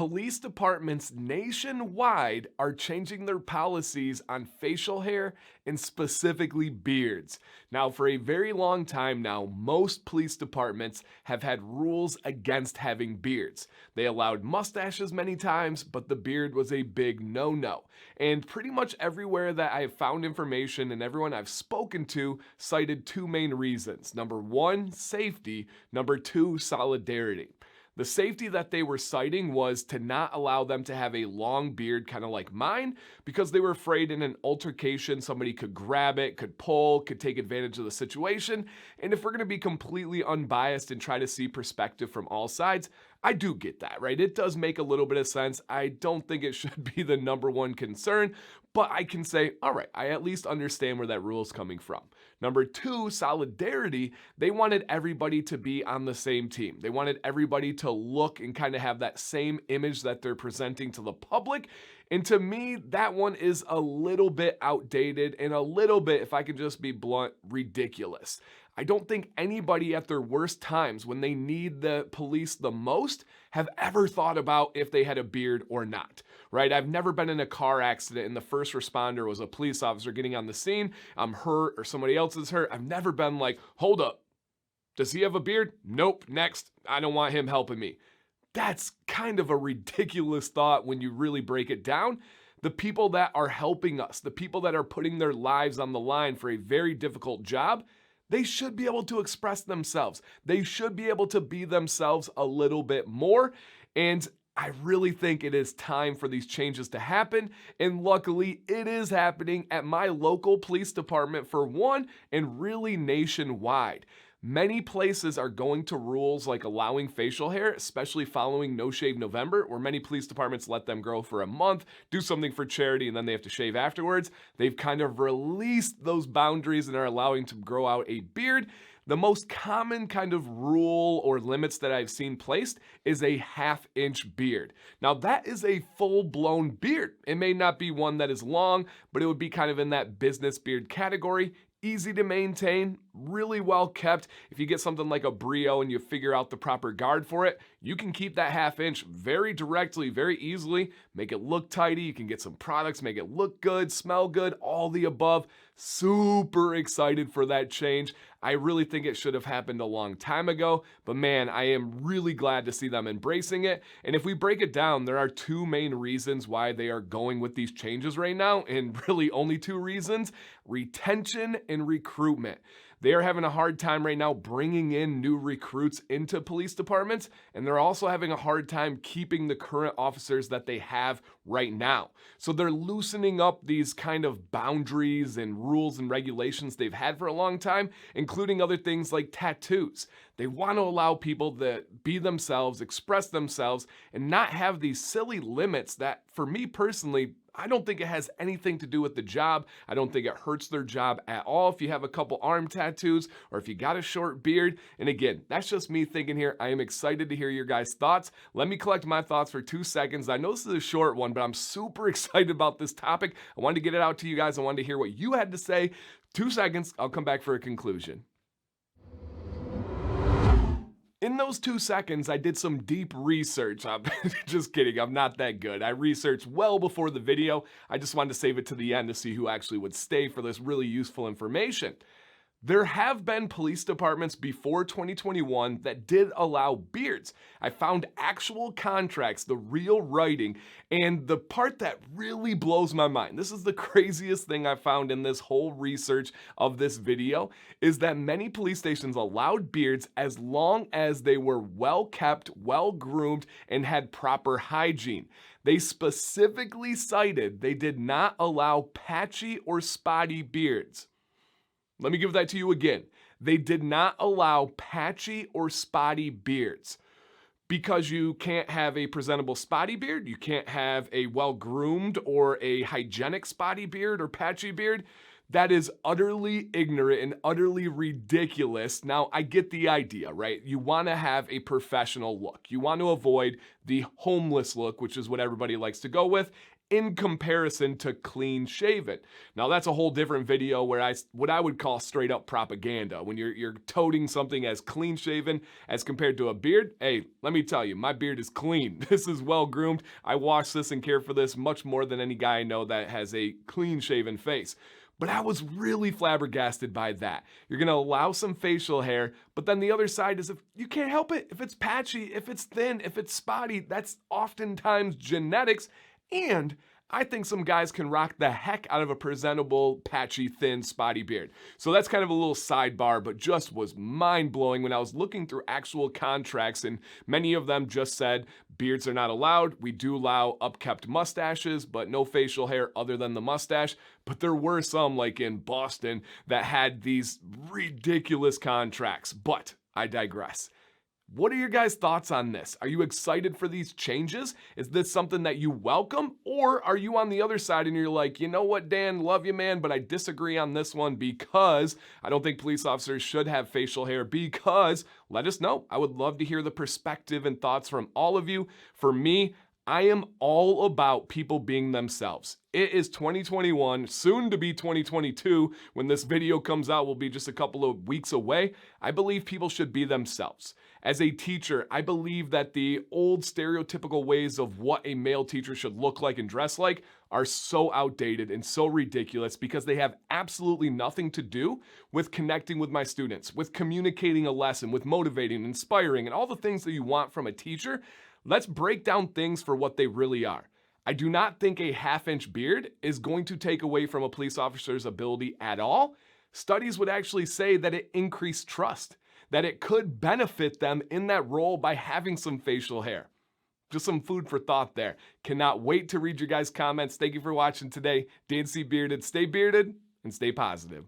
Police departments nationwide are changing their policies on facial hair and specifically beards. Now, for a very long time now, most police departments have had rules against having beards. They allowed mustaches many times, but the beard was a big no-no. And pretty much everywhere that I have found information and everyone I've spoken to cited two main reasons. Number one, safety. Number two, solidarity. The safety that they were citing was to not allow them to have a long beard, kind of like mine, because they were afraid in an altercation somebody could grab it, could pull, could take advantage of the situation. And if we're going to be completely unbiased and try to see perspective from all sides, I do get that, right? It does make a little bit of sense. I don't think it should be the number one concern, but I can say, all right, I at least understand where that rule is coming from. Number two, solidarity. They wanted everybody to be on the same team. They wanted everybody to look and kind of have that same image that they're presenting to the public. And to me, that one is a little bit outdated and a little bit, if I could just be blunt, ridiculous. I don't think anybody at their worst times, when they need the police the most, have ever thought about if they had a beard or not, right? I've never been in a car accident and the first responder was a police officer getting on the scene. I'm hurt or somebody else is hurt. I've never been like, hold up, does he have a beard? Nope, next. I don't want him helping me. That's kind of a ridiculous thought when you really break it down. The people that are helping us, the people that are putting their lives on the line for a very difficult job, they should be able to express themselves. They should be able to be themselves a little bit more. And I really think it is time for these changes to happen. And luckily, it is happening at my local police department for one, and really nationwide. Many places are going to rules like allowing facial hair, especially following No Shave November, where many police departments let them grow for a month, do something for charity, and then they have to shave afterwards. They've kind of released those boundaries and are allowing to grow out a beard. The most common kind of rule or limits that I've seen placed is a half-inch beard. Now that is a full-blown beard. It may not be one that is long, but it would be kind of in that business beard category. Easy to maintain, really well kept. If you get something like a Brio and you figure out the proper guard for it, you can keep that half-inch very directly, very easily, make it look tidy. You can get some products, make it look good, smell good, all the above. Super excited for that change. I really think it should have happened a long time ago, but man, I am really glad to see them embracing it. And if we break it down, there are two main reasons why they are going with these changes right now, and really only two reasons: retention and recruitment. They are having a hard time right now bringing in new recruits into police departments, and they're also having a hard time keeping the current officers that they have right now. So they're loosening up these kind of boundaries and rules and regulations they've had for a long time, including other things like tattoos. They want to allow people to be themselves, express themselves, and not have these silly limits that, for me personally, I don't think it has anything to do with the job. I don't think it hurts their job at all if you have a couple arm tattoos or if you got a short beard. And again, that's just me thinking here. I am excited to hear your guys' thoughts. Let me collect my thoughts for 2 seconds. I know this is a short one, but I'm super excited about this topic. I wanted to get it out to you guys. I wanted to hear what you had to say. 2 seconds, I'll come back for a conclusion. In those 2 seconds, I did some deep research. I'm just kidding, I'm not that good. I researched well before the video. I just wanted to save it to the end to see who actually would stay for this really useful information. There have been police departments before 2021 that did allow beards. I found actual contracts, the real writing, and the part that really blows my mind, this is the craziest thing I found in this whole research of this video, is that many police stations allowed beards as long as they were well kept, well groomed, and had proper hygiene. They specifically cited they did not allow patchy or spotty beards. Let me give that to you again. They did not allow patchy or spotty beards. Because you can't have a presentable spotty beard, you can't have a well-groomed or a hygienic spotty beard or patchy beard, That is utterly ignorant and utterly ridiculous. Now, I get the idea, right? You want to have a professional look. You want to avoid the homeless look, which is what everybody likes to go with, in comparison to clean shaven. Now, that's a whole different video where what I would call straight up propaganda. When you're toting something as clean shaven as compared to a beard, hey, let me tell you, my beard is clean. This is well groomed. I wash this and care for this much more than any guy I know that has a clean shaven face. But I was really flabbergasted by that. You're gonna allow some facial hair, but then the other side is if you can't help it. If it's patchy, if it's thin, if it's spotty, that's oftentimes genetics. And I think some guys can rock the heck out of a presentable, patchy, thin, spotty beard. So that's kind of a little sidebar, but just was mind-blowing when I was looking through actual contracts, and many of them just said beards are not allowed. We do allow upkept mustaches, but no facial hair other than the mustache. But there were some, like in Boston, that had these ridiculous contracts. But I digress. What are your guys' thoughts on this? Are you excited for these changes? Is this something that you welcome? Or are you on the other side and you're like, you know what, Dan, love you, man, but I disagree on this one because I don't think police officers should have facial hair because, let us know. I would love to hear the perspective and thoughts from all of you. For me, I am all about people being themselves. It is 2021, soon to be 2022. When this video comes out, we'll be just a couple of weeks away. I believe people should be themselves. As a teacher, I believe that the old stereotypical ways of what a male teacher should look like and dress like are so outdated and so ridiculous because they have absolutely nothing to do with connecting with my students, with communicating a lesson, with motivating, inspiring, and all the things that you want from a teacher. Let's break down things for what they really are. I do not think a half-inch beard is going to take away from a police officer's ability at all. Studies would actually say that it increased trust, that it could benefit them in that role by having some facial hair. Just some food for thought there. Cannot wait to read your guys' comments. Thank you for watching today. Dan C. Bearded. Stay bearded and stay positive.